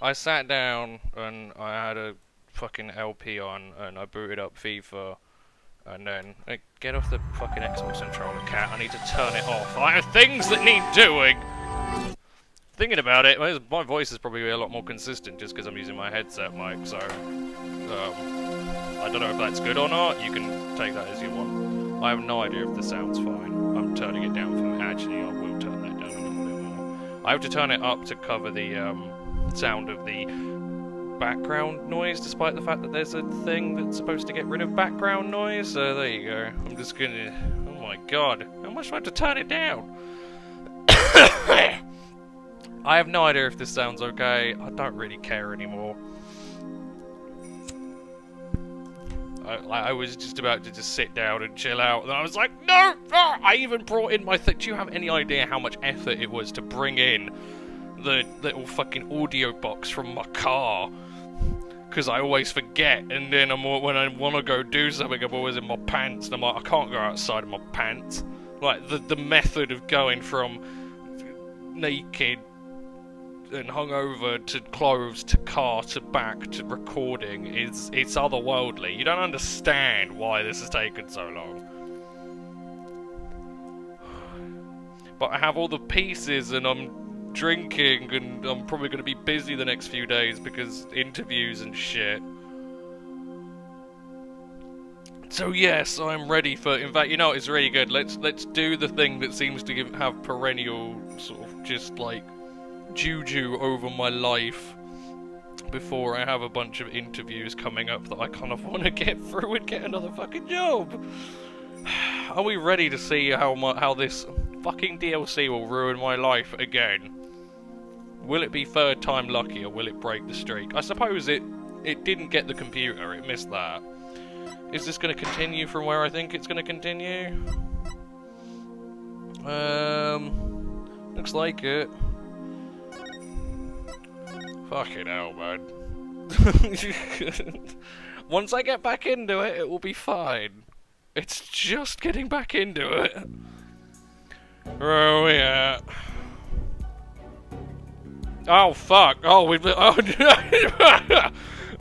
I sat down and I had a fucking LP on and I booted up FIFA and then get off the fucking Xbox controller, cat. I need to turn it off. I have things that need doing. Thinking about it, my voice is probably a lot more consistent just because I'm using my headset mic. So I don't know if that's good or not. You can take that as you want. I have no idea if the sound's fine. I'm turning it down from actually. I will turn that down a little bit more. I have to turn it up to cover the sound of the background noise, despite the fact that there's a thing that's supposed to get rid of background noise. So there you go. I'm just gonna. Oh my god! How much do I have to turn it down? I have no idea if this sounds okay. I don't really care anymore. I was just about to just sit down and chill out, and I was like, no! Ah! I even brought in my thing. Do you have any idea how much effort it was to bring in the little fucking audio box from my car? Because I always forget, and then when I want to go do something, I'm always in my pants, and I'm like, I can't go outside of my pants. Like, the method of going from naked and hungover to clothes to car to back to recording it's otherworldly. You don't understand why this has taken so long. But I have all the pieces and I'm drinking and I'm probably going to be busy the next few days because interviews and shit. So yes, I'm ready for. In fact, you know it's really good. Let's do the thing that seems to have perennial sort of just like juju over my life before I have a bunch of interviews coming up that I kind of want to get through and get another fucking job. Are we ready to see how this fucking DLC will ruin my life again? Will it be third time lucky or will it break the streak? I suppose it didn't get the computer, it missed that. Is this going to continue from where I think it's going to continue? Looks like it. Fucking hell, man. Once I get back into it, it will be fine. It's just getting back into it. Where are we at? Oh, fuck. Oh, we've been... Oh,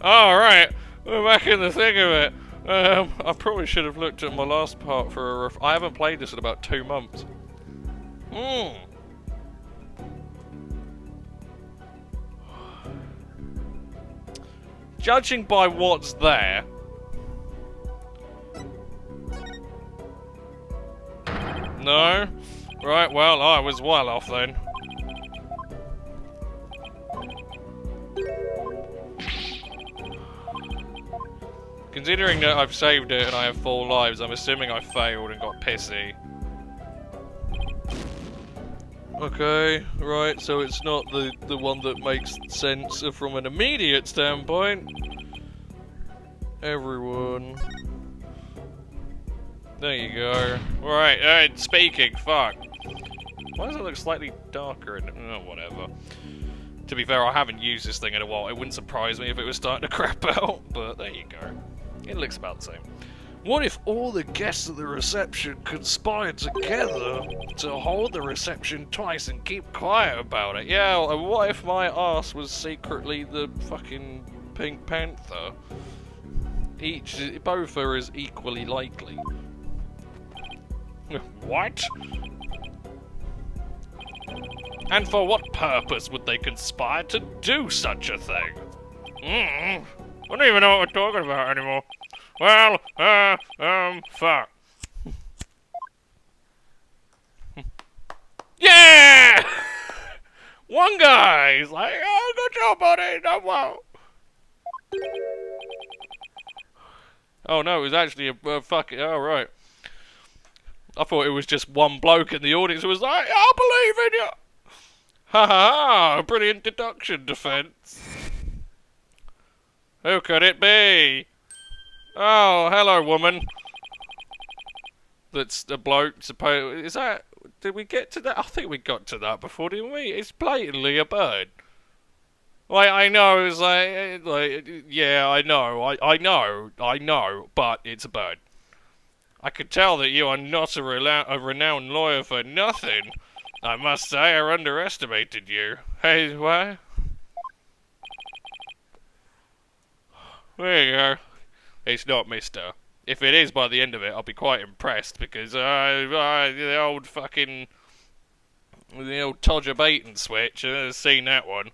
alright. We're back in the thick of it. I probably should have looked at my last part for a I haven't played this in about 2 months. Judging by what's there... No? Right, well, I was well off then. Considering that I've saved it and I have 4 lives, I'm assuming I failed and got pissy. Okay, right, so it's not the one that makes sense from an immediate standpoint. Everyone. There you go. Right, speaking, fuck. Why does it look slightly darker? Oh, whatever. To be fair, I haven't used this thing in a while. It wouldn't surprise me if it was starting to crap out, but there you go. It looks about the same. What if all the guests at the reception conspired together to hold the reception twice and keep quiet about it? Yeah, and what if my ass was secretly the fucking Pink Panther? Both are as equally likely. What? And for what purpose would they conspire to do such a thing? I don't even know what we're talking about anymore. Well, fuck. Yeah! One guy's like, oh, good job, buddy, done well. Oh no, it was actually a fucking, oh right. I thought it was just one bloke in the audience who was like, I believe in you. Ha ha ha, brilliant deduction defense. Who could it be? Oh, hello, woman. That's a bloke, suppose. Is that... Did we get to that? I think we got to that before, didn't we? It's blatantly a bird. Like, I know, it's like yeah, I know, but it's a bird. I could tell that you are not a renowned lawyer for nothing. I must say, I underestimated you. Hey, what? There you go. It's not Mister. If it is by the end of it, I'll be quite impressed because the old Todger bait and switch. I've seen that one.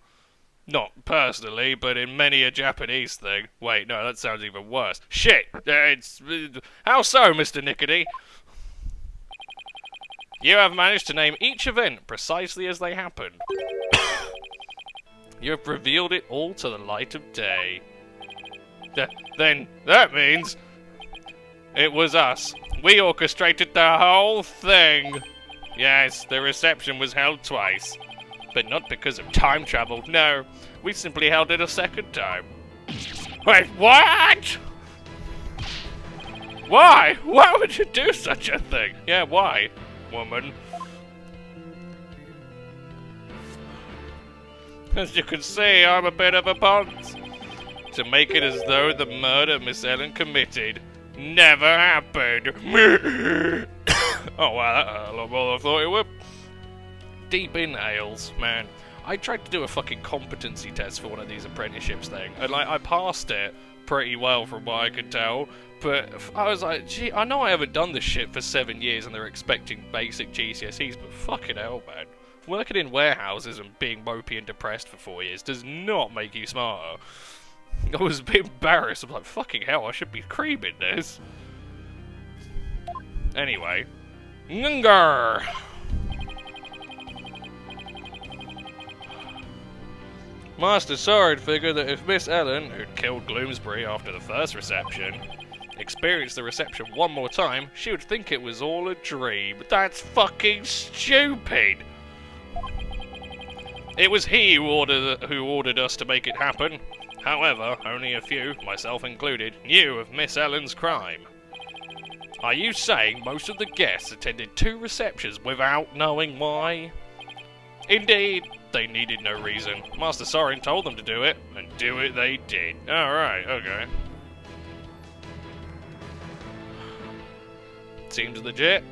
Not personally, but in many a Japanese thing. Wait, no, that sounds even worse. Shit! How so, Mr. Nickety? You have managed to name each event precisely as they happened. You have revealed it all to the light of day. Then that means it was us. We orchestrated the whole thing. Yes, the reception was held twice. But not because of time travel, no. We simply held it a second time. Wait, what? Why? Why would you do such a thing? Yeah, why, woman? As you can see, I'm a bit of a ponce. To make it as though the murder Miss Ellen committed never happened. Oh wow, that hurt a lot more than I thought it would. Deep inhales, man. I tried to do a fucking competency test for one of these apprenticeships thing, and like I passed it pretty well from what I could tell, but I was like, gee, I know I haven't done this shit for 7 years and they're expecting basic GCSEs, but fucking hell, man. Working in warehouses and being mopey and depressed for 4 years does not make you smarter. I was a bit embarrassed. I'm like, fucking hell, I should be creaming this. Anyway. Nungar! Master Sword figured that if Miss Ellen, who'd killed Gloomsbury after the first reception, experienced the reception one more time, she would think it was all a dream. That's fucking stupid! It was he who ordered us to make it happen. However, only a few, myself included, knew of Miss Ellen's crime. Are you saying most of the guests attended 2 receptions without knowing why? Indeed, they needed no reason. Master Sorin told them to do it, and do it they did. Alright, okay. Seems legit.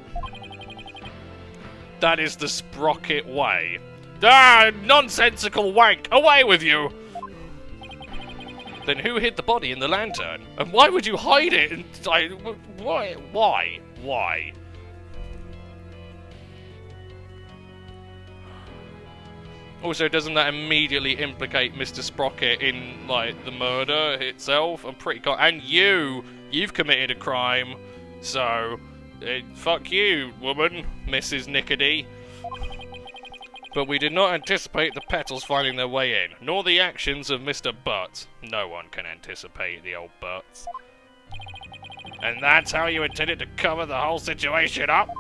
That is the Sprocket way. Ah, nonsensical wank! Away with you! Then who hid the body in the lantern? And why would you hide it? And, like, why? Why? Also, doesn't that immediately implicate Mr. Sprocket in, like, the murder itself? I'm pretty and you've committed a crime, so, fuck you, woman, Mrs. Nickety. But we did not anticipate the petals finding their way in, nor the actions of Mr. Butts. No one can anticipate the old Butts. And that's how you intended to cover the whole situation up?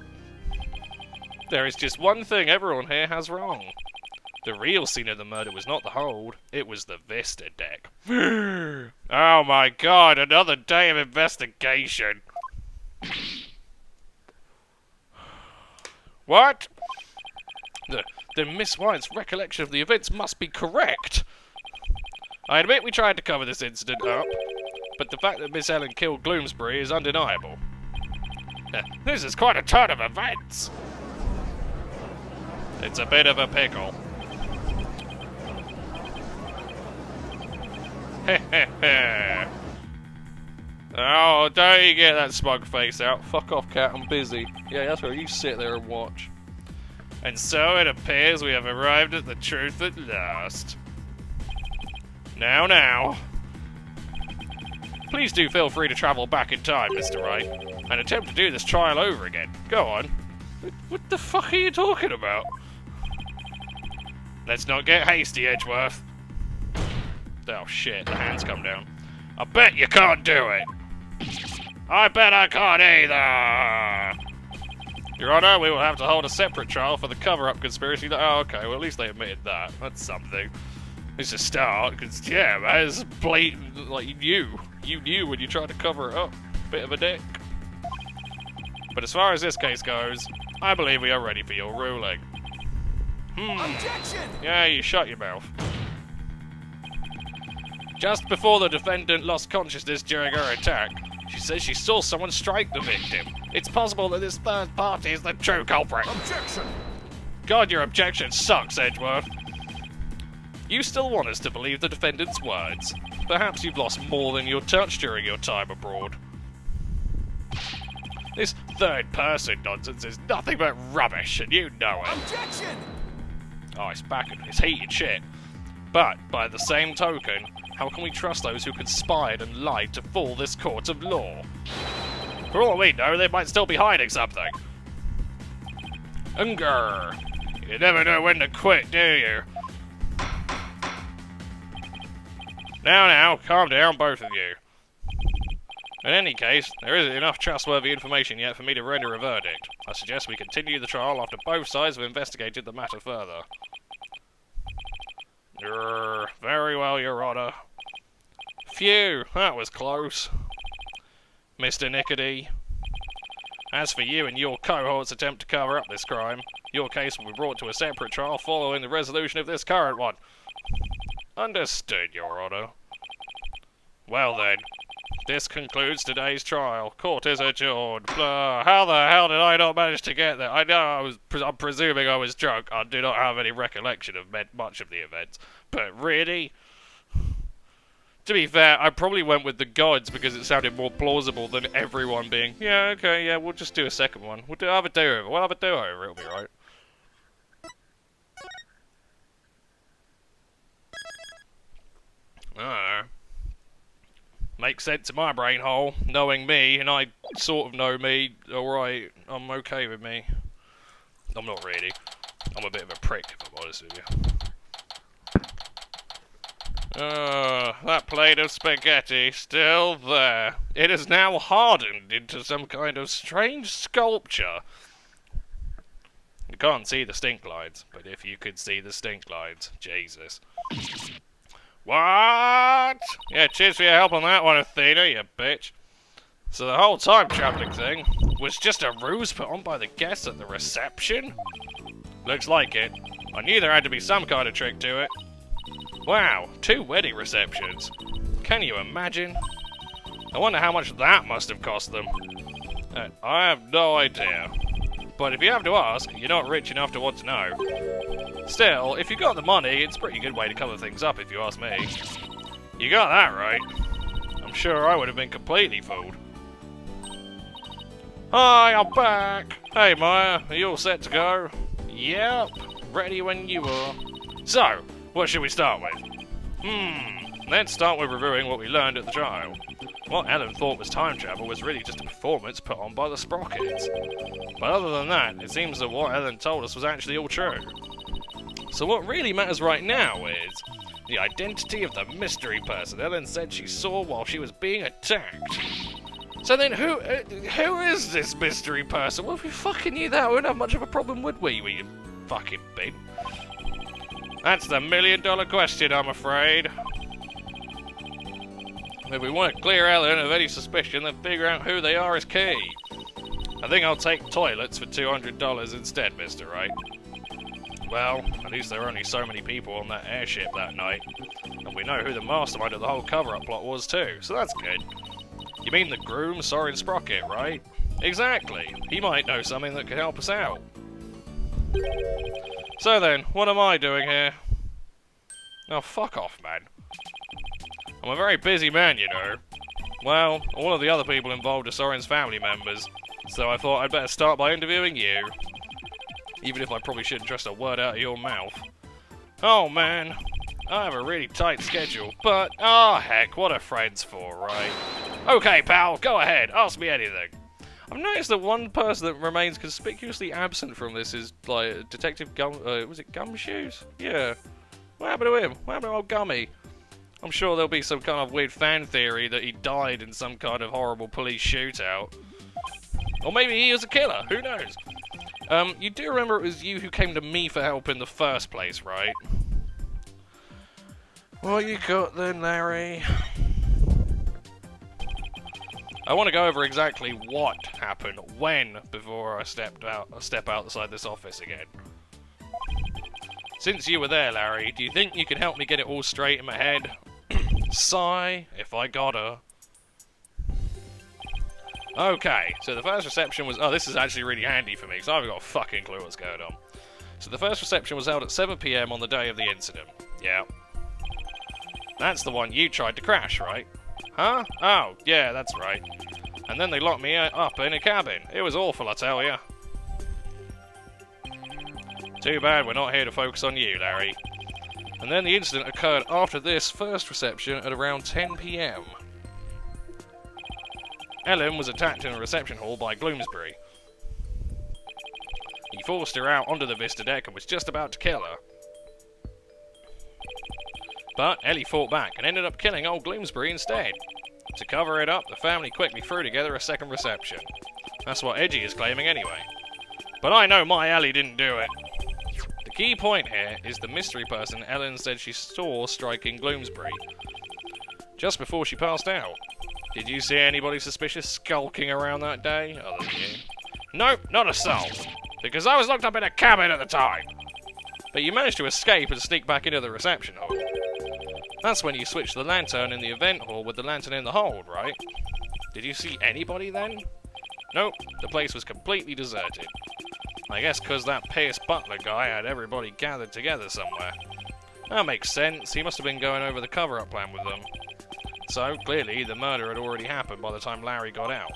There is just one thing everyone here has wrong. The real scene of the murder was not the hold, it was the Vista deck. Oh my god, another day of investigation. What? Then Miss White's recollection of the events must be correct. I admit we tried to cover this incident up, but the fact that Miss Ellen killed Gloomsbury is undeniable. This is quite a turn of events. It's a bit of a pickle. Oh, don't you get that smug face out. Fuck off, cat, I'm busy. Yeah, that's right, you sit there and watch. And so it appears we have arrived at the truth at last. Now. Please do feel free to travel back in time, Mr. Wright, and attempt to do this trial over again. Go on. What the fuck are you talking about? Let's not get hasty, Edgeworth. Oh shit, the hands come down. I bet you can't do it. I bet I can't either. Your Honor, we will have to hold a separate trial for the cover-up conspiracy. Oh, okay, well at least they admitted that. That's something. It's a start, because, yeah, man, it's blatant, like, you knew when you tried to cover it up. Bit of a dick. But as far as this case goes, I believe we are ready for your ruling. Objection! Yeah, you shut your mouth. Just before the defendant lost consciousness during her attack, she says she saw someone strike the victim. It's possible that this third party is the true culprit. Objection! God, your objection sucks, Edgeworth. You still want us to believe the defendant's words. Perhaps you've lost more than you'll touch during your time abroad. This third-person nonsense is nothing but rubbish, and you know it. Objection! Oh, it's back and it's heated shit. But, by the same token, how can we trust those who conspired and lied to fool this court of law? For all we know, they might still be hiding something. Unger! You never know when to quit, do you? Now, calm down, both of you. In any case, there isn't enough trustworthy information yet for me to render a verdict. I suggest we continue the trial after both sides have investigated the matter further. Very well, Your Honor. Phew, that was close. Mr. Nickety. As for you and your cohort's attempt to cover up this crime, your case will be brought to a separate trial following the resolution of this current one. Understood, Your Honor. Well then, this concludes today's trial. Court is adjourned. Blah. How the hell did I not manage to get there? I know I'm presuming I was drunk. I do not have any recollection of much of the events. But really? To be fair, I probably went with the gods because it sounded more plausible than everyone being, yeah, okay, yeah, we'll just do a second one. We'll have a do-over. We'll have a do-over. It'll be right. Makes sense in my brain hole, knowing me, and I sort of know me. Alright, I'm okay with me. I'm not really. I'm a bit of a prick, if I'm honest with you. That plate of spaghetti, still there. It is now hardened into some kind of strange sculpture. You can't see the stink lines, but if you could see the stink lines, Jesus. What? Yeah, cheers for your help on that one, Athena, you bitch. So the whole time traveling thing was just a ruse put on by the guests at the reception? Looks like it. I knew there had to be some kind of trick to it. Wow, 2 wedding receptions. Can you imagine? I wonder how much that must have cost them. I have no idea. But if you have to ask, you're not rich enough to want to know. Still, if you got the money, it's a pretty good way to cover things up if you ask me. You got that right. I'm sure I would have been completely fooled. Hi, I'm back! Hey Maya, are you all set to go? Yep, ready when you are. So, what should we start with? Let's start with reviewing what we learned at the trial. What Ellen thought was time travel was really just a performance put on by the Sprockets. But other than that, it seems that what Ellen told us was actually all true. So what really matters right now is the identity of the mystery person Ellen said she saw while she was being attacked. So then who is this mystery person? Well, if we fucking knew that, we wouldn't have much of a problem, would we, you fucking bin? That's the million-dollar question, I'm afraid. If we want to clear Ellen of any suspicion, then figure out who they are is key. I think I'll take toilets for $200 instead, Mr. Wright. Well, at least there were only so many people on that airship that night. And we know who the mastermind of the whole cover-up plot was too, so that's good. You mean the groom, Soren Sprocket, right? Exactly. He might know something that could help us out. So then, what am I doing here? Oh, fuck off, man. I'm a very busy man, you know. Well, all of the other people involved are Soren's family members, so I thought I'd better start by interviewing you. Even if I probably shouldn't trust a word out of your mouth. Oh man, I have a really tight schedule, but oh heck, what are friends for, right? Okay pal, go ahead, ask me anything. I've noticed that one person that remains conspicuously absent from this is, like, Detective was it Gumshoes? Yeah. What happened to him? What happened to old Gummy? I'm sure there'll be some kind of weird fan theory that he died in some kind of horrible police shootout. Or maybe he was a killer, who knows? You do remember it was you who came to me for help in the first place, right? What you got then, Larry? I want to go over exactly what happened when before I step outside this office again. Since you were there, Larry, do you think you can help me get it all straight in my head? Sigh, if I gotta. Okay, so the first reception was... Oh, this is actually really handy for me, because I haven't got a fucking clue what's going on. So the first reception was held at 7 PM on the day of the incident. Yeah. That's the one you tried to crash, right? Huh? Oh, yeah, that's right. And then they locked me up in a cabin. It was awful, I tell ya. Too bad we're not here to focus on you, Larry. And then the incident occurred after this first reception at around 10 PM. Ellen was attacked in a reception hall by Gloomsbury. He forced her out onto the Vista deck and was just about to kill her. But Ellie fought back and ended up killing old Gloomsbury instead. To cover it up, the family quickly threw together a second reception. That's what Edgy is claiming anyway. But I know my Ellie didn't do it. The key point here is the mystery person Ellen said she saw striking Gloomsbury just before she passed out. Did you see anybody suspicious skulking around that day, other than you? Nope, not a soul, because I was locked up in a cabin at the time. But you managed to escape and sneak back into the reception hall. That's when you switched the lantern in the event hall with the lantern in the hold, right? Did you see anybody then? Nope, the place was completely deserted. I guess because that Pierce Butler guy had everybody gathered together somewhere. That makes sense, he must have been going over the cover-up plan with them. So, clearly, the murder had already happened by the time Larry got out.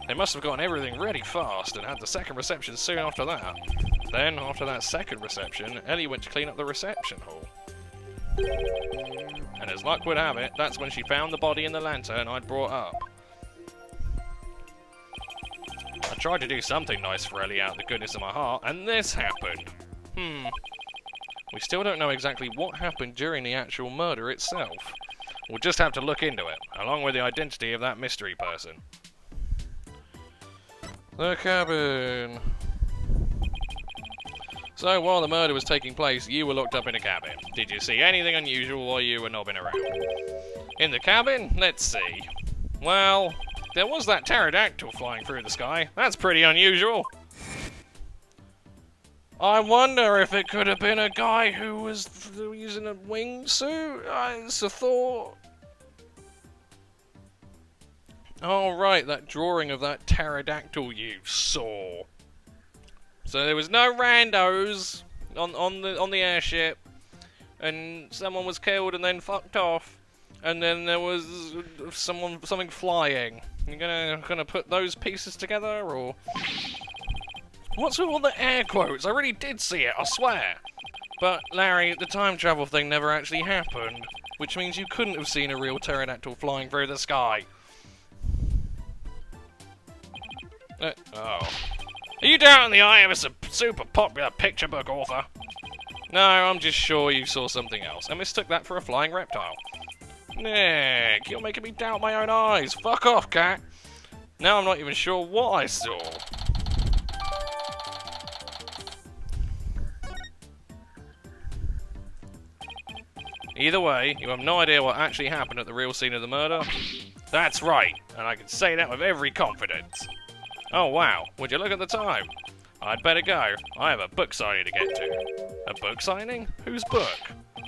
They must have gotten everything ready fast and had the second reception soon after that. Then, after that second reception, Ellie went to clean up the reception hall. And as luck would have it, that's when she found the body in the lantern I'd brought up. I tried to do something nice for Ellie out of the goodness of my heart, and this happened. We still don't know exactly what happened during the actual murder itself. We'll just have to look into it, along with the identity of that mystery person. The cabin. So, while the murder was taking place, you were locked up in a cabin. Did you see anything unusual while you were knobbing around? In the cabin? Let's see. Well, there was that pterodactyl flying through the sky. That's pretty unusual. I wonder if it could have been a guy who was using a wingsuit? It's a thought. Oh, right, that drawing of that pterodactyl you saw. So there was no randos on the airship, and someone was killed and then fucked off, and then there was something flying. You're gonna put those pieces together, or what's with all the air quotes? I really did see it, I swear. But Larry, the time travel thing never actually happened, which means you couldn't have seen a real pterodactyl flying through the sky. Oh. Are you down in the eye of a super popular picture book author? No, I'm just sure you saw something else and mistook that for a flying reptile. Nick, you're making me doubt my own eyes. Fuck off, cat. Now I'm not even sure what I saw. Either way, you have no idea what actually happened at the real scene of the murder. That's right, and I can say that with every confidence. Oh wow, would you look at the time? I'd better go. I have a book signing to get to. A book signing? Whose book?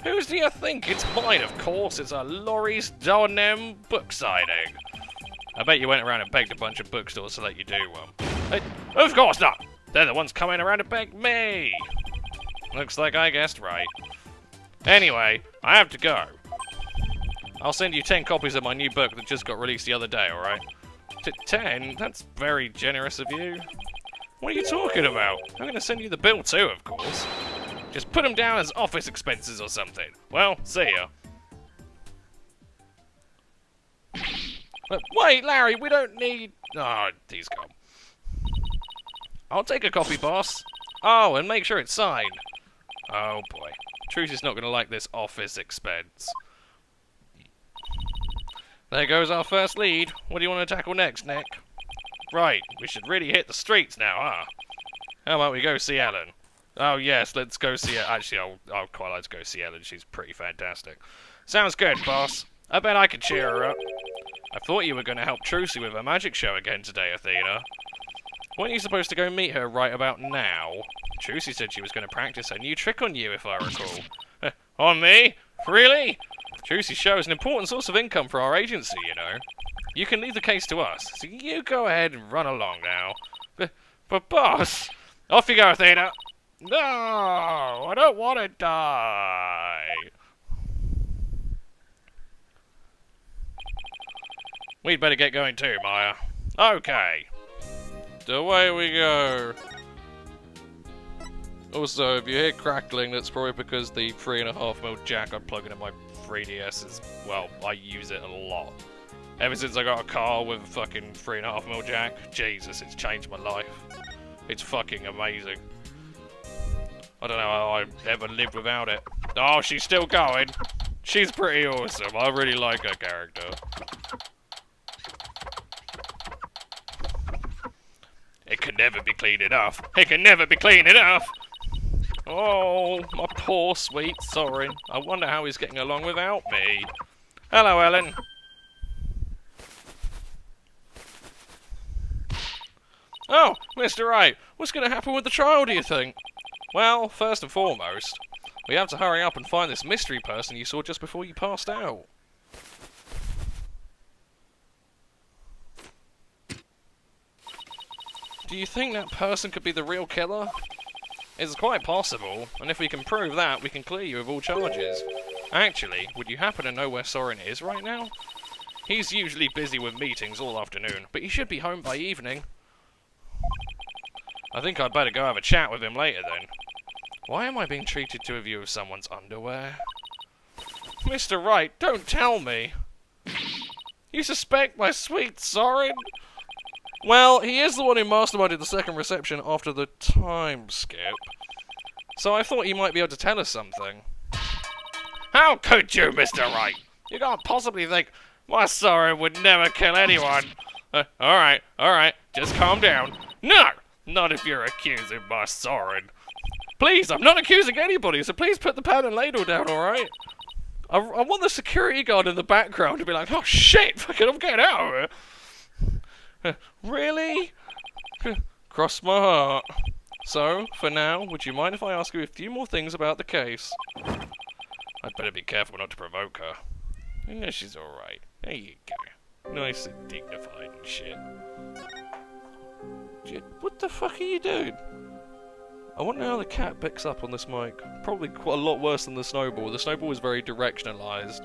Whose do you think? It's mine, of course. It's a Laurie's Donem book signing. I bet you went around and begged a bunch of bookstores to let you do one. Of course not! They're the ones coming around to beg me! Looks like I guessed right. Anyway, I have to go. I'll send you 10 copies of my new book that just got released the other day, alright? 10? That's very generous of you. What are you talking about? I'm going to send you the bill too, of course. Just put them down as office expenses or something. Well, see ya. But wait, Larry, we don't need... Oh, he's gone. I'll take a copy, boss. Oh, and make sure it's signed. Oh, boy. Trucy's not going to like this office expense. There goes our first lead. What do you want to tackle next, Nick? Right, we should really hit the streets now, huh? How about we go see Ellen? Oh yes, let's go see her. Actually, I'll quite like to go see Ellen. She's pretty fantastic. Sounds good, boss. I bet I could cheer her up. I thought you were going to help Trucy with her magic show again today, Athena. Weren't you supposed to go meet her right about now? Trucy said she was going to practice her new trick on you, if I recall. On me? Really? Trucy's show is an important source of income for our agency, you know. You can leave the case to us, so you go ahead and run along now. But boss! Off you go, Athena! No! I don't want to die! We'd better get going too, Maya. Okay. Away we go. Also, if you hear crackling, that's probably because the 3.5mm jack I plug into my 3DS is, well, I use it a lot. Ever since I got a car with a fucking 3.5mm jack, Jesus, it's changed my life. It's fucking amazing. I don't know how I ever lived without it. Oh, she's still going. She's pretty awesome. I really like her character. It can never be clean enough. It can never be clean enough. Oh, my poor sweet Soren. I wonder how he's getting along without me. Hello, Ellen. Oh, Mr. Wright, what's going to happen with the trial, do you think? Well, first and foremost, we have to hurry up and find this mystery person you saw just before you passed out. Do you think that person could be the real killer? It's quite possible, and if we can prove that, we can clear you of all charges. Actually, would you happen to know where Soren is right now? He's usually busy with meetings all afternoon, but he should be home by evening. I think I'd better go have a chat with him later then. Why am I being treated to a view of someone's underwear? Mr. Wright, don't tell me! You suspect my sweet Soren? Well, he is the one who masterminded the second reception after the time skip. So I thought he might be able to tell us something. How could you, Mr. Wright? You can't possibly think my Soren would never kill anyone. Alright, just calm down. No! Not if you're accusing my Soren. Please, I'm not accusing anybody, so please put the pan and ladle down, alright? I want the security guard in the background to be like, oh shit, fucking I'm getting out of here. Really? Cross my heart. So, for now, would you mind if I ask you a few more things about the case? I'd better be careful not to provoke her. Yeah, she's alright. There you go. Nice and dignified and shit. What the fuck are you doing? I wonder how the cat picks up on this mic. Probably quite a lot worse than the snowball. The snowball is very directionalized.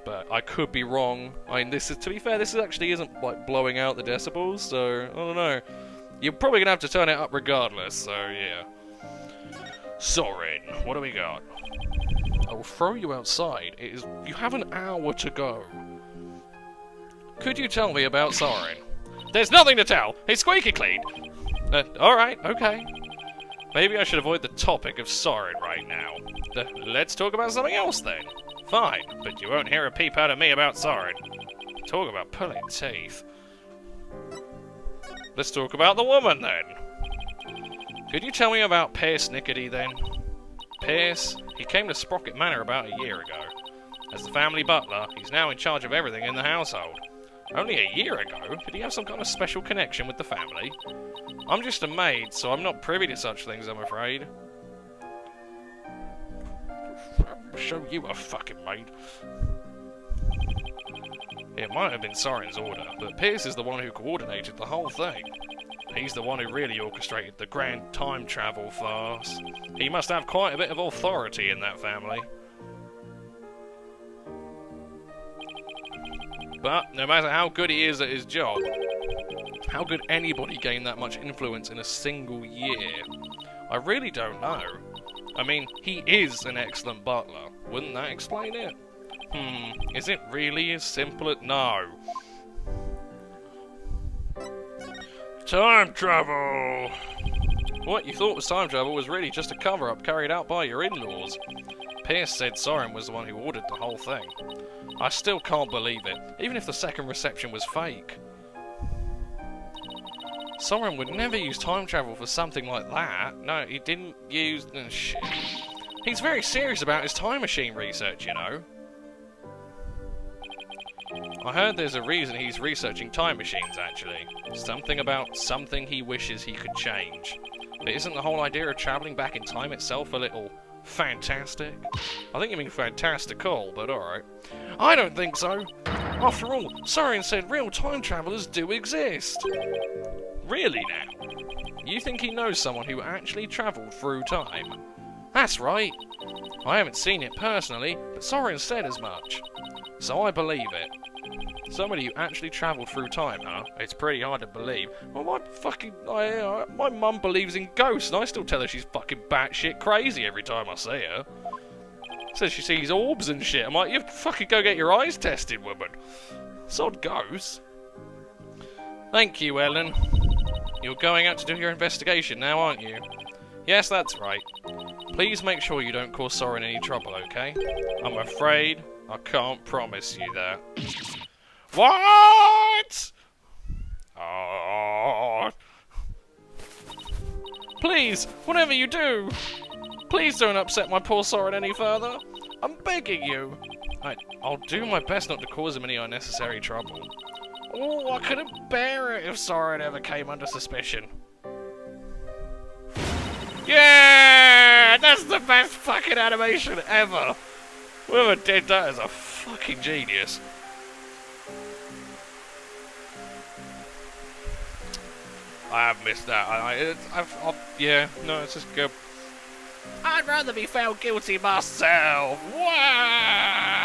But I could be wrong. I mean, this is, to be fair, this actually isn't like blowing out the decibels, so I don't know. You're probably gonna have to turn it up regardless, so yeah. Soren, what do we got? I will throw you outside. You have an hour to go. Could you tell me about Soren? There's nothing to tell. He's squeaky clean. Alright, okay. Maybe I should avoid the topic of Soren right now. Let's talk about something else then. Fine, but you won't hear a peep out of me about Soren. Talk about pulling teeth. Let's talk about the woman then. Could you tell me about Pierce Nickety then? Pierce, he came to Sprocket Manor about a year ago. As the family butler, he's now in charge of everything in the household. Only a year ago, did he have some kind of special connection with the family? I'm just a maid, so I'm not privy to such things, I'm afraid. I'll show you a fucking maid. It might have been Soren's order, but Pierce is the one who coordinated the whole thing. He's the one who really orchestrated the grand time travel farce. He must have quite a bit of authority in that family. But no matter how good he is at his job, how could anybody gain that much influence in a single year? I really don't know. I mean, he is an excellent butler. Wouldn't that explain it? Is it really as simple as... No. Time travel! What you thought was time travel was really just a cover-up carried out by your in-laws. Pierce said Soren was the one who ordered the whole thing. I still can't believe it, even if the second reception was fake. Soren would never use time travel for something like that. No, he didn't use... shit. He's very serious about his time machine research, you know. I heard there's a reason he's researching time machines, actually. Something about something he wishes he could change. But isn't the whole idea of travelling back in time itself a little fantastic? I think you mean fantastical, but alright. I don't think so. After all, Soren said real time travellers do exist. Really now? You think he knows someone who actually travelled through time? That's right. I haven't seen it personally, but Soren said as much. So I believe it. Some of you actually travelled through time, huh? It's pretty hard to believe. Well, my mum believes in ghosts, and I still tell her she's fucking batshit crazy every time I see her. Says she sees orbs and shit. I'm like, you fucking go get your eyes tested, woman. Sod goes. Thank you, Ellen. You're going out to do your investigation now, aren't you? Yes, that's right. Please make sure you don't cause Soren any trouble, okay? I'm afraid I can't promise you that. What? Oh. Please, whatever you do, please don't upset my poor Soren any further. I'm begging you. I'll do my best not to cause him any unnecessary trouble. Oh, I couldn't bear it if Soren ever came under suspicion. Yeah! That's the best fucking animation ever! Whoever did that is a fucking genius. I have missed that. Yeah, no, it's just good. I'd rather be found guilty myself. Wah!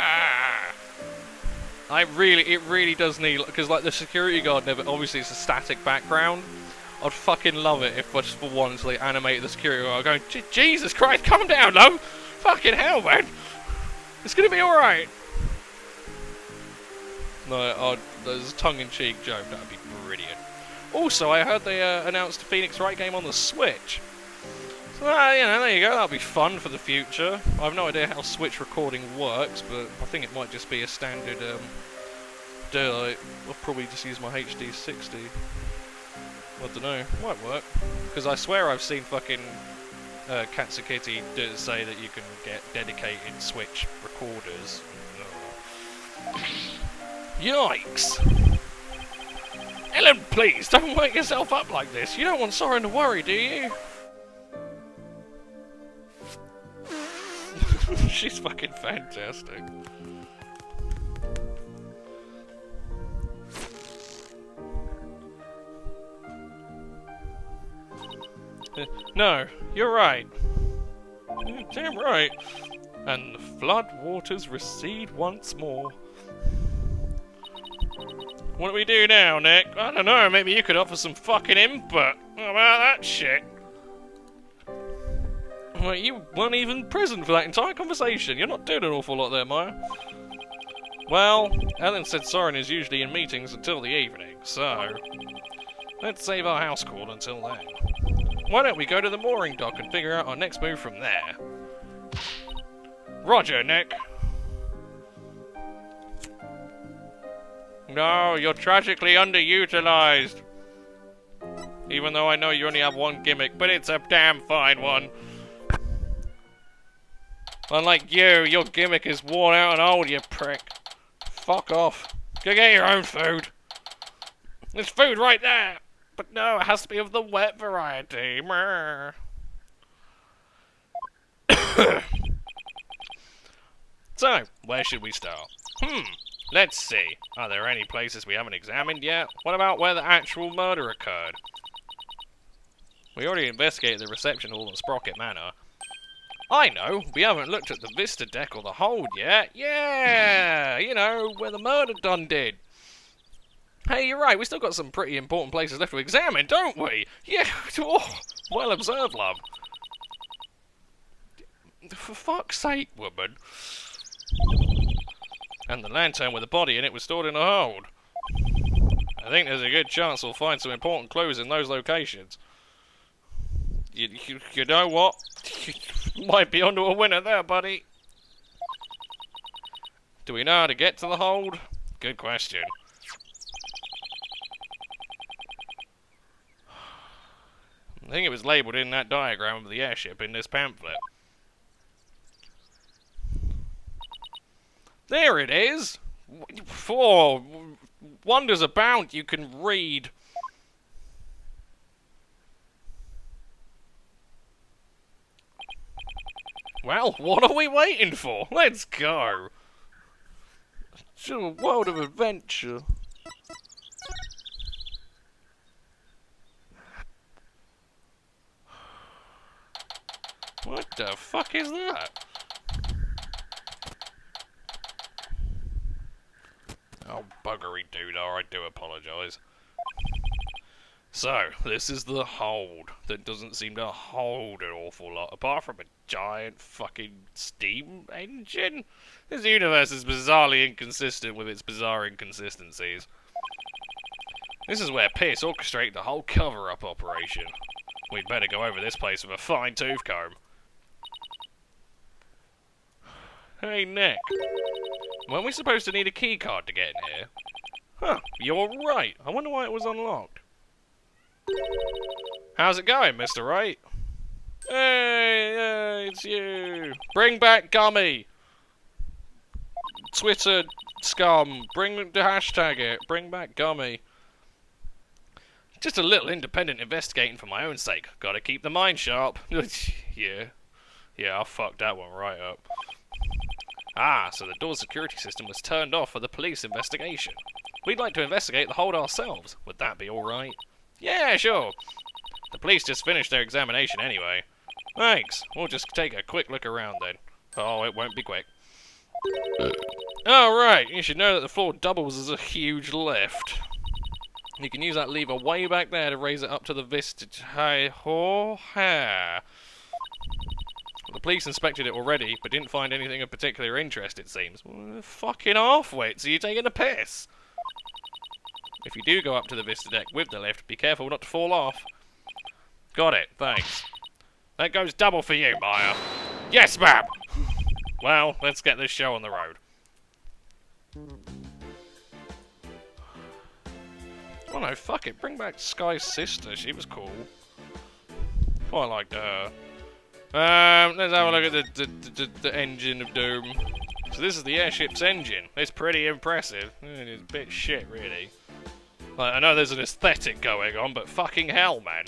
It really does need, because like the security guard never, obviously it's a static background. I'd fucking love it if just for once they animated the security guard going, Jesus Christ, calm down, love! Fucking hell, man! It's gonna be alright! No, there's a tongue-in-cheek joke, that'd be brilliant. Also, I heard they announced a Pheonix Wright game on the Switch. So, you know, there you go, that'll be fun for the future. I have no idea how Switch recording works, but I think it might just be a standard, I'll probably just use my HD 60. I don't know, might work. Because I swear I've seen fucking Katsukitty say that you can get dedicated Switch recorders. Yikes! Ellen, please, don't wake yourself up like this. You don't want Soren to worry, do you? She's fucking fantastic. No, you're right. You're damn right. And the flood waters recede once more. What do we do now, Nick? I don't know, maybe you could offer some fucking input. How about that shit? Well, you weren't even present for that entire conversation. You're not doing an awful lot there, Maya. Well, Ellen said Soren is usually in meetings until the evening, so let's save our house call until then. Why don't we go to the mooring dock and figure out our next move from there? Roger, Nick. No, you're tragically underutilized. Even though I know you only have one gimmick, but it's a damn fine one. Unlike you, your gimmick is worn out and old, you prick. Fuck off. Go get your own food. There's food right there. But no, it has to be of the wet variety. So, where should we start? Let's see. Are there any places we haven't examined yet? What about where the actual murder occurred? We already investigated the reception hall in Sprocket Manor. I know, we haven't looked at the Vista deck or the hold yet. Yeah, you know, where the murder done did. Hey, you're right, we still got some pretty important places left to examine, don't we? Yeah, oh, well observed, love. For fuck's sake, woman. And the lantern with the body in it was stored in a hold. I think there's a good chance we'll find some important clues in those locations. You know what? You might be onto a winner there, buddy. Do we know how to get to the hold? Good question. I think it was labelled in that diagram of the airship in this pamphlet. There it is! For wonders abound you can read. Well, what are we waiting for? Let's go! To a world of adventure. What the fuck is that? Oh, buggery doodah, I do apologise. So, this is the hold that doesn't seem to hold an awful lot, apart from a giant fucking steam engine. This universe is bizarrely inconsistent with its bizarre inconsistencies. This is where Pierce orchestrated the whole cover-up operation. We'd better go over this place with a fine-tooth comb. Hey, Nick. Weren't we supposed to need a keycard to get in here? Huh, you're right. I wonder why it was unlocked. How's it going, Mr. Wright? Hey, it's you. Bring back Gummy. Twitter scum. Bring the hashtag it. Bring back Gummy. Just a little independent investigating for my own sake. Gotta keep the mind sharp. Yeah, I fucked that one right up. Ah, so the door security system was turned off for the police investigation. We'd like to investigate the hold ourselves. Would that be alright? Yeah, sure. The police just finished their examination anyway. Thanks. We'll just take a quick look around then. Oh, it won't be quick. Oh, right. You should know that the floor doubles as a huge lift. You can use that lever way back there to raise it up to the vista. The police inspected it already, but didn't find anything of particular interest, it seems. Well, fucking half-wit, so you're taking a piss. If you do go up to the vista deck with the lift, be careful not to fall off. Got it, thanks. That goes double for you, Maya. Yes, ma'am! Well, let's get this show on the road. Oh no, fuck it, bring back Sky's sister, she was cool. Quite liked her. Let's have a look at the engine of doom. So this is the airship's engine. It's pretty impressive. It's a bit shit, really. Like, I know there's an aesthetic going on, but fucking hell, man.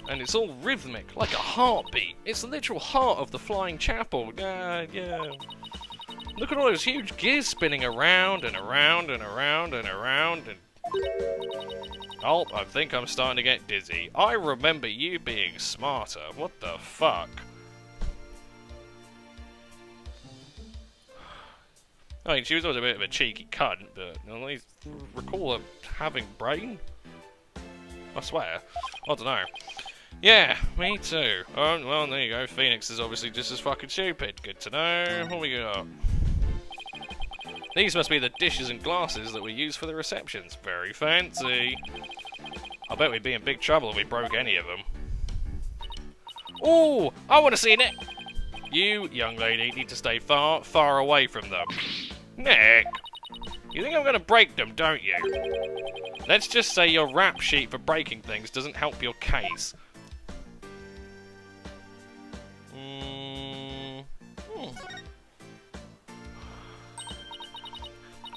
And it's all rhythmic, like a heartbeat. It's the literal heart of the flying chapel. Yeah. Look at all those huge gears spinning around and around and around and around and... Oh, I think I'm starting to get dizzy. I remember you being smarter. What the fuck? I mean, she was always a bit of a cheeky cunt, but at least recall her having brain? I swear. I don't know. Yeah, me too. Oh, well, there you go. Pheonix is obviously just as fucking stupid. Good to know. What we got? These must be the dishes and glasses that we use for the receptions. Very fancy. I bet we'd be in big trouble if we broke any of them. Ooh, I want to see Nick. You, young lady, need to stay far, far away from them. Nick, you think I'm going to break them, don't you? Let's just say your rap sheet for breaking things doesn't help your case.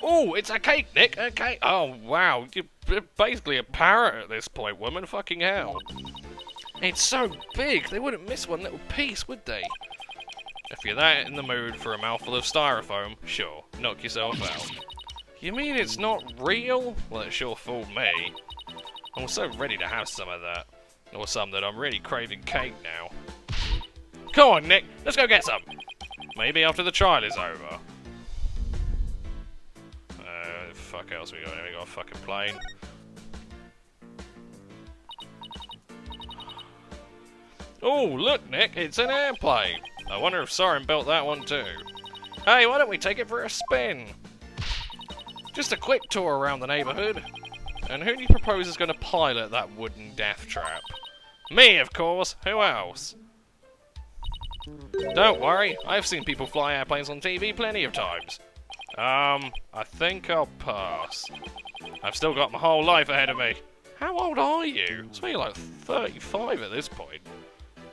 Oh, it's a cake, Nick, a cake. Oh, wow, you're basically a parrot at this point, woman. Fucking hell. It's so big, they wouldn't miss one little piece, would they? If you're that in the mood for a mouthful of styrofoam, sure, knock yourself out. You mean it's not real? Well, it sure fooled me. I'm so ready to have some of that. Or some that I'm really craving cake now. Come on, Nick, let's go get some. Maybe after the trial is over. Fuck else we got here? We got a fucking plane. Oh, look, Nick, it's an airplane. I wonder if Soren built that one too. Hey, why don't we take it for a spin? Just a quick tour around the neighborhood. And who do you propose is going to pilot that wooden death trap? Me, of course. Who else? Don't worry, I've seen people fly airplanes on TV plenty of times. I think I'll pass. I've still got my whole life ahead of me. How old are you? It's maybe like 35 at this point.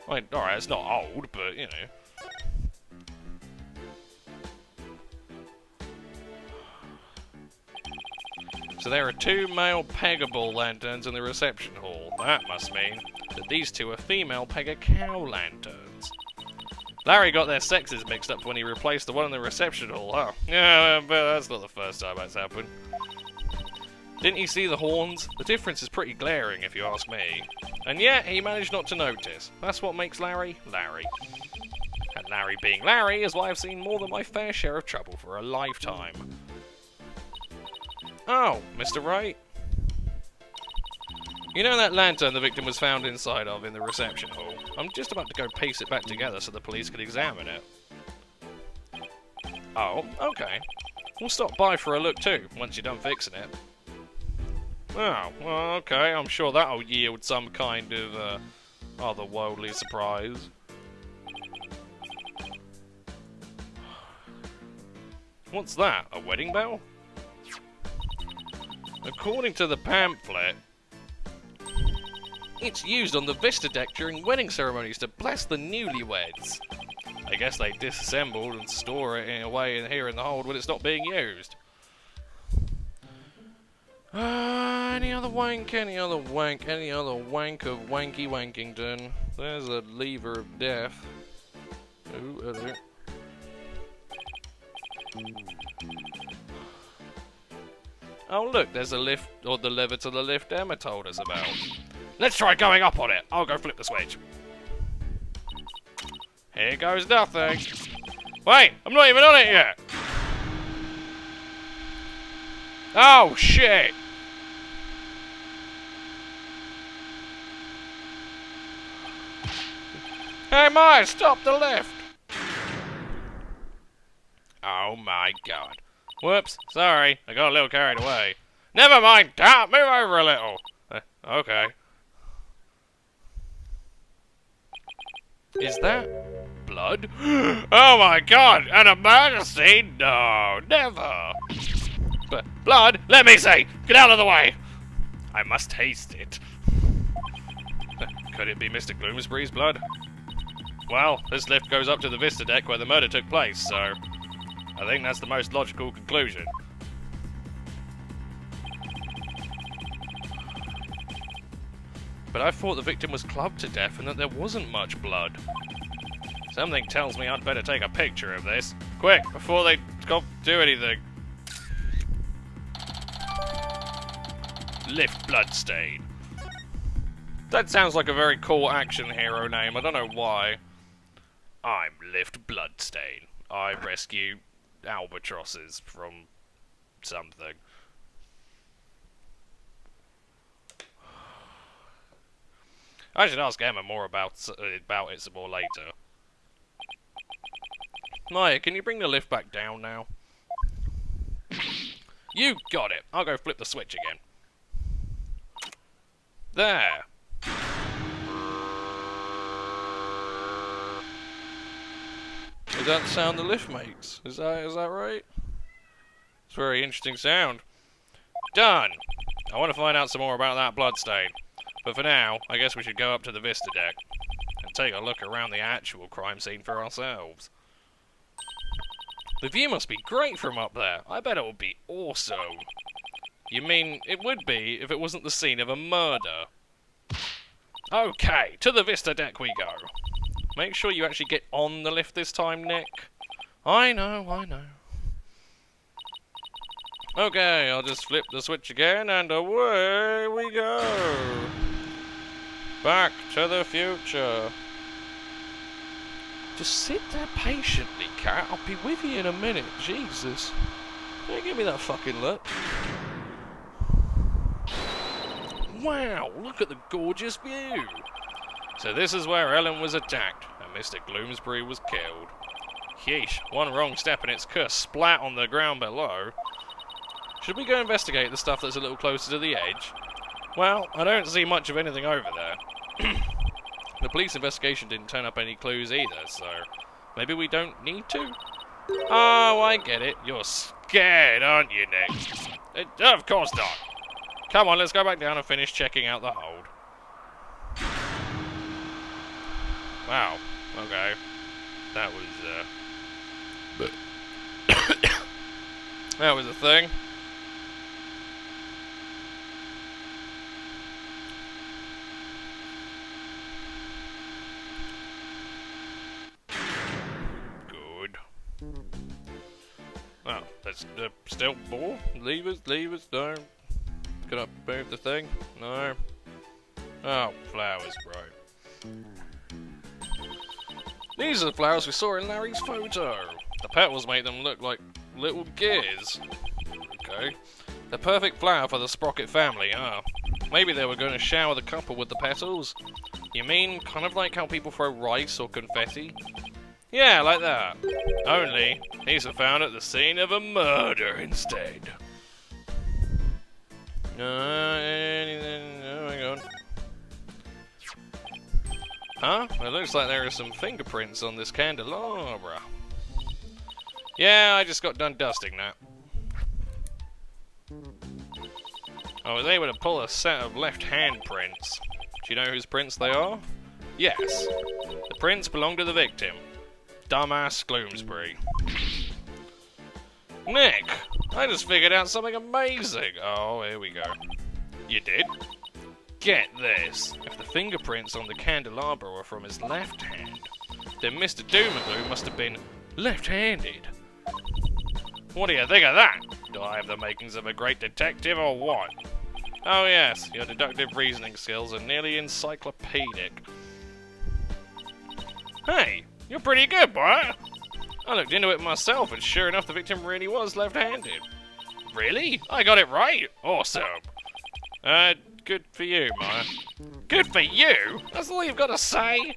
I mean, alright, it's not old, but, you know. So there are 2 male peggable lanterns in the reception hall. That must mean that these 2 are female peg-a-cow lanterns. Larry got their sexes mixed up when he replaced the one in the reception hall. Oh, yeah, but that's not the first time that's happened. Didn't you see the horns? The difference is pretty glaring, if you ask me. And yet, he managed not to notice. That's what makes Larry, Larry. And Larry being Larry is why I've seen more than my fair share of trouble for a lifetime. Oh, Mr. Wright? You know that lantern the victim was found inside of in the reception hall? I'm just about to go piece it back together so the police can examine it. Oh, okay. We'll stop by for a look too, once you're done fixing it. Oh, well, okay, I'm sure that'll yield some kind of, otherworldly surprise. What's that, a wedding bell? According to the pamphlet, it's used on the Vista deck during wedding ceremonies to bless the newlyweds. I guess they disassembled and store it in a way in here in the hold when it's not being used. Any other wank, any other wank, any other wank of Wanky Wankington. There's a lever of death. Ooh, hello. Oh look, there's a lift, or the lever to the lift Emma told us about. Let's try going up on it. I'll go flip the switch. Here goes nothing. Wait, I'm not even on it yet. Oh shit. Hey Maya, stop the lift. Oh my god. Whoops, sorry, I got a little carried away. Never mind, move over a little. Okay. Is that blood? Oh my god, an emergency? No, never. But blood? Let me see! Get out of the way! I must taste it. Could it be Mr. Gloomsbury's blood? Well, this lift goes up to the Vista deck where the murder took place, so I think that's the most logical conclusion. But I thought the victim was clubbed to death and that there wasn't much blood. Something tells me I'd better take a picture of this. Quick, before they do anything. Lift Bloodstain. That sounds like a very cool action hero name. I don't know why. I'm Lift Bloodstain. I rescue albatrosses from something. I should ask Emma more about it some more later. Maya, can you bring the lift back down now? You got it. I'll go flip the switch again. There. Is that the sound the lift makes? Is that right? It's a very interesting sound. Done. I want to find out some more about that bloodstain. But for now, I guess we should go up to the Vista deck and take a look around the actual crime scene for ourselves. The view must be great from up there. I bet it would be awesome. You mean, it would be if it wasn't the scene of a murder. Okay, to the Vista deck we go. Make sure you actually get on the lift this time, Nick. I know. Okay, I'll just flip the switch again and away we go. Back to the future. Just sit there patiently, cat. I'll be with you in a minute. Jesus. Don't give me that fucking look. Wow, look at the gorgeous view. So this is where Ellen was attacked, and Mr. Gloomsbury was killed. Yeesh, one wrong step and it's cursed splat on the ground below. Should we go investigate the stuff that's a little closer to the edge? Well, I don't see much of anything over there. The police investigation didn't turn up any clues either, so maybe we don't need to? Oh, I get it. You're scared, aren't you, Nick? Of course not. Come on, let's go back down and finish checking out the hold. Wow. Okay. That was, that was a thing. Good. Well, that's still more. Levers, no. Can I move the thing? No. Oh, flowers, right. These are the flowers we saw in Larry's photo. The petals make them look like little gears. Okay. The perfect flower for the Sprocket family, huh? Maybe they were going to shower the couple with the petals? You mean kind of like how people throw rice or confetti? Yeah, like that. Only, these are found at the scene of a murder instead. Oh my god. Huh? It looks like there are some fingerprints on this candelabra. Yeah, I just got done dusting that. I was able to pull a set of left hand prints. Do you know whose prints they are? Yes. The prints belong to the victim. Dumbass Gloomsbury. Nick, I just figured out something amazing. Oh, here we go. You did? Get this. If the fingerprints on the candelabra were from his left hand, then Mr. Doomagoo must have been left-handed. What do you think of that? Do I have the makings of a great detective or what? Oh yes, your deductive reasoning skills are nearly encyclopedic. Hey, you're pretty good, boy. I looked into it myself, and sure enough, the victim really was left-handed. Really? I got it right? Awesome. Good for you, Maya. Good for you? That's all you've got to say?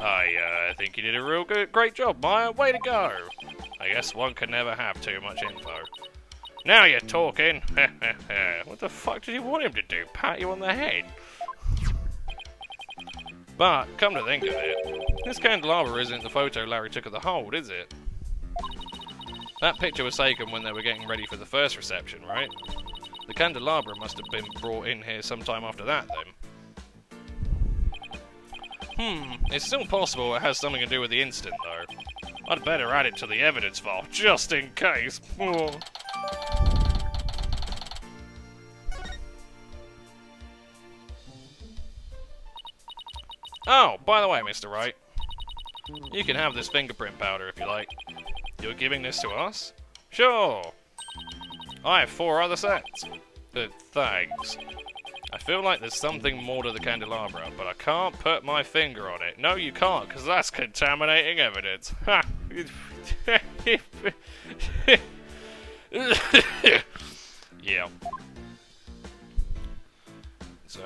I think you did a great job, Maya. Way to go. I guess one can never have too much info. Now you're talking. What the fuck did you want him to do? Pat you on the head? But, come to think of it, this candelabra isn't the photo Larry took of the hold, is it? That picture was taken when they were getting ready for the first reception, right? The candelabra must have been brought in here sometime after that, then. It's still possible it has something to do with the incident, though. I'd better add it to the evidence file, just in case. Oh, by the way, Mr. Wright, you can have this fingerprint powder if you like. You're giving this to us? Sure. I have 4 other sets. Thanks. I feel like there's something more to the candelabra, but I can't put my finger on it. No, you can't, because that's contaminating evidence. Ha! Yeah. So,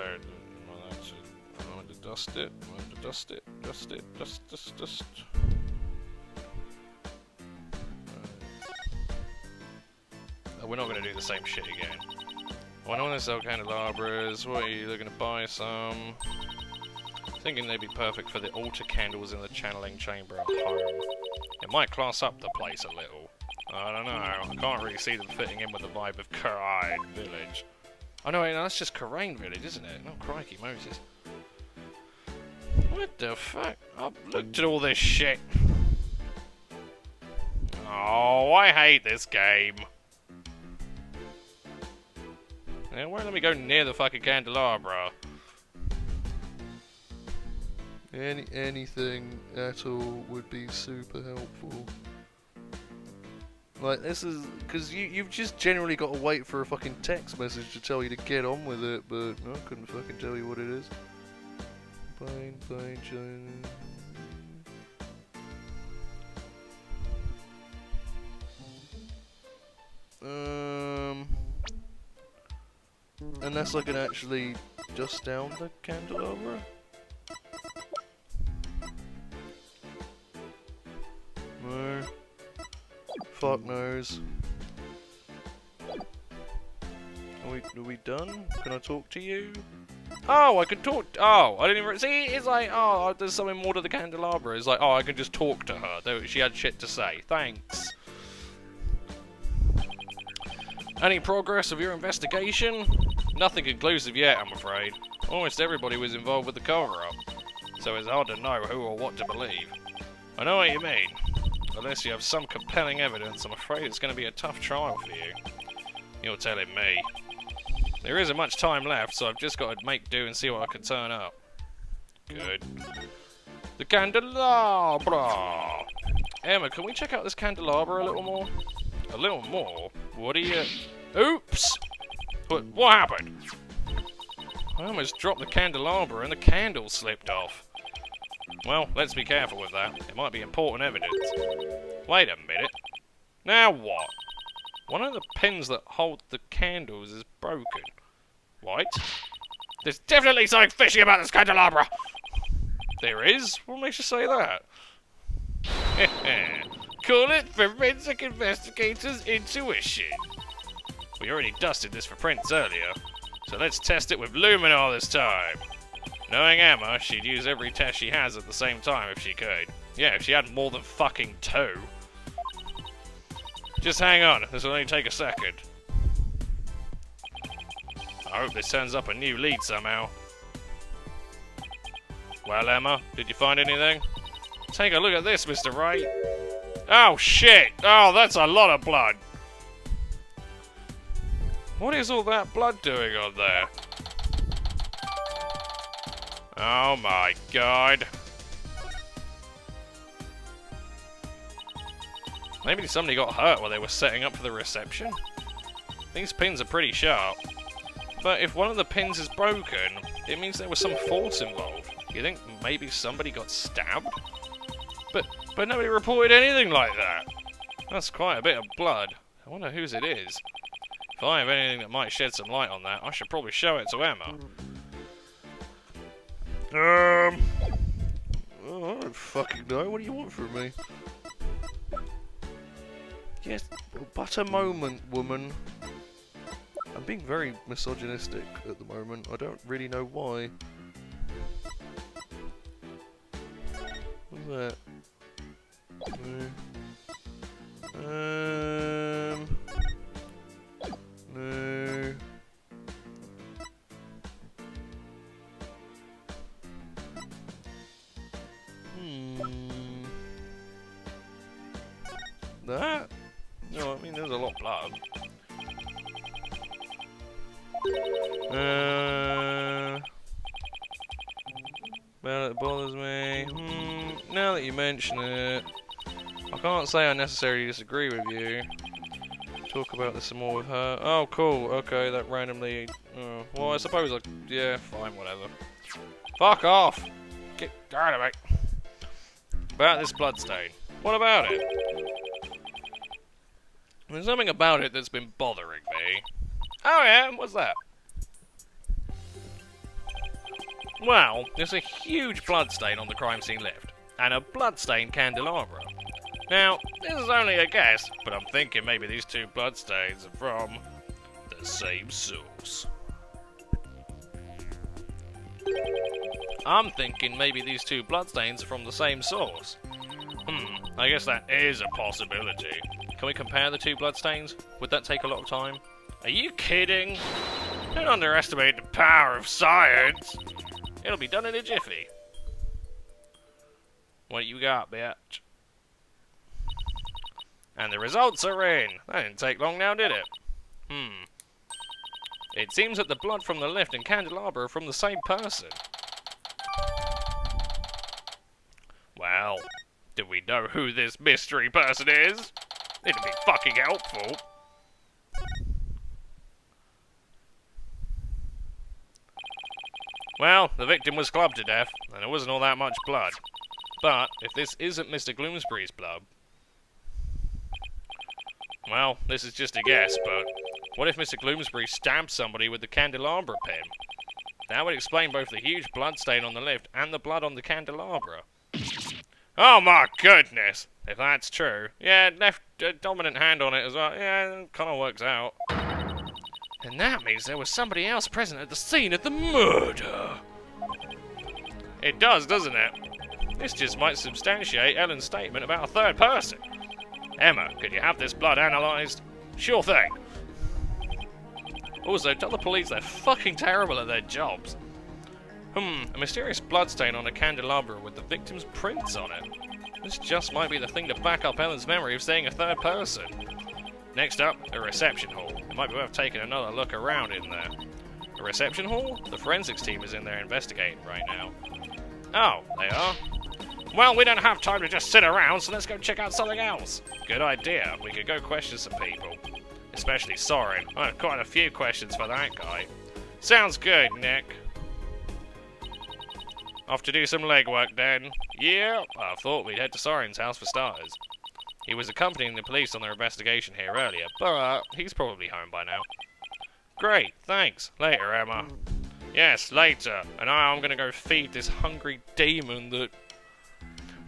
that's it. I'm going to dust it. I'm going to dust it. Dust it. Dust. Oh, we're not going to do the same shit again. Why don't I sell candelabras? What are you looking to buy some? Thinking they'd be perfect for the altar candles in the channeling chamber at home. It might class up the place a little. I don't know, I can't really see them fitting in with the vibe of Karain Village. Oh no, wait, no, that's just Karain Village, isn't it? Oh, crikey, Moses. What the fuck? I've looked at all this shit. Oh, I hate this game. It won't let me go near the fucking candelabra. Anything at all would be super helpful. Like, this is... because you've just generally got to wait for a fucking text message to tell you to get on with it, but I couldn't fucking tell you what it is. Plain, China... Unless I can actually dust down the candelabra? No. Fuck knows. Are we done? Can I talk to you? Oh, I can talk. Oh, I didn't even see. It's like, oh, there's something more to the candelabra. It's like, oh, I can just talk to her. She had shit to say. Thanks. Any progress of your investigation? Nothing conclusive yet, I'm afraid. Almost everybody was involved with the cover-up, so it's hard to know who or what to believe. I know what you mean. Unless you have some compelling evidence, I'm afraid it's going to be a tough trial for you. You're telling me. There isn't much time left, so I've just got to make do and see what I can turn up. Good. The candelabra! Emma, can we check out this candelabra a little more? A little more? What are you... Oops! What happened? I almost dropped the candelabra and the candle slipped off. Well, let's be careful with that. It might be important evidence. Wait a minute. Now what? One of the pins that hold the candles is broken. What? There's definitely something fishy about this candelabra! There is? What makes you say that? Call it forensic investigator's intuition. We already dusted this for prints earlier, so let's test it with luminol this time. Knowing Emma, she'd use every test she has at the same time if she could. Yeah, if she had more than fucking 2. Just hang on, this will only take a second. I hope this turns up a new lead somehow. Well, Emma, did you find anything? Take a look at this, Mr. Wright. Oh, shit! Oh, that's a lot of blood! What is all that blood doing on there? Oh my god. Maybe somebody got hurt while they were setting up for the reception? These pins are pretty sharp. But if one of the pins is broken, it means there was some force involved. You think maybe somebody got stabbed? But nobody reported anything like that. That's quite a bit of blood. I wonder whose it is. If I have anything that might shed some light on that, I should probably show it to Emma. I don't fucking know. What do you want from me? Yes, but a moment, woman. I'm being very misogynistic at the moment. I don't really know why. What's that? No. No. That? No, I mean there's a lot of blood. Well, it bothers me. Now that you mention it, I can't say I necessarily disagree with you. Talk about this some more with her. Oh, cool. Okay, that randomly. Well, I suppose I. Yeah, fine, whatever. Fuck off! Get out of it. About this bloodstain. What about it? There's something about it that's been bothering me. Oh yeah, what's that? Well, there's a huge bloodstain on the crime scene lift, and a bloodstained candelabra. Now, this is only a guess, but I'm thinking maybe these 2 bloodstains are from the same source. I'm thinking maybe these 2 bloodstains are from the same source. I guess that is a possibility. Can we compare the 2 bloodstains? Would that take a lot of time? Are you kidding? Don't underestimate the power of science! It'll be done in a jiffy. What you got, bitch? And the results are in! That didn't take long now, did it? It seems that the blood from the lift and candelabra are from the same person. Well, do we know who this mystery person is? It'd be fucking helpful. Well, the victim was clubbed to death, and there wasn't all that much blood. But, if this isn't Mr. Gloomsbury's blood... Well, this is just a guess, but... What if Mr. Gloomsbury stabbed somebody with the candelabra pin? That would explain both the huge blood stain on the lift and the blood on the candelabra. Oh my goodness! If that's true. Yeah, left dominant hand on it as well. Yeah, it kind of works out. And that means there was somebody else present at the scene of the murder. It does, doesn't it? This just might substantiate Ellen's statement about a 3rd person. Emma, could you have this blood analysed? Sure thing. Also, tell the police they're fucking terrible at their jobs. A mysterious bloodstain on a candelabra with the victim's prints on it. This just might be the thing to back up Ellen's memory of seeing a 3rd person. Next up, a reception hall. It might be worth taking another look around in there. A reception hall? The forensics team is in there investigating right now. Oh, they are? Well, we don't have time to just sit around, so let's go check out something else. Good idea. We could go question some people. Especially Soren. I have quite a few questions for that guy. Sounds good, Nick. Off to do some legwork then. Yeah, I thought we'd head to Soren's house for starters. He was accompanying the police on their investigation here earlier, but he's probably home by now. Great, thanks. Later, Emma. Yes, later. And I'm gonna go feed this hungry demon that...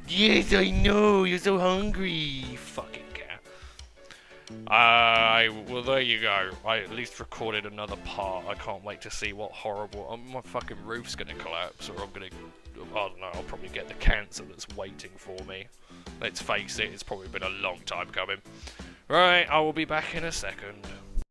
Yes, I know, you're so hungry, you fucking cat. Well, there you go. I at least recorded another part. I can't wait to see what horrible... my fucking roof's gonna collapse, or I'm gonna... I don't know, I'll probably get the cancer that's waiting for me. Let's face it, it's probably been a long time coming. Right, I will be back in a second.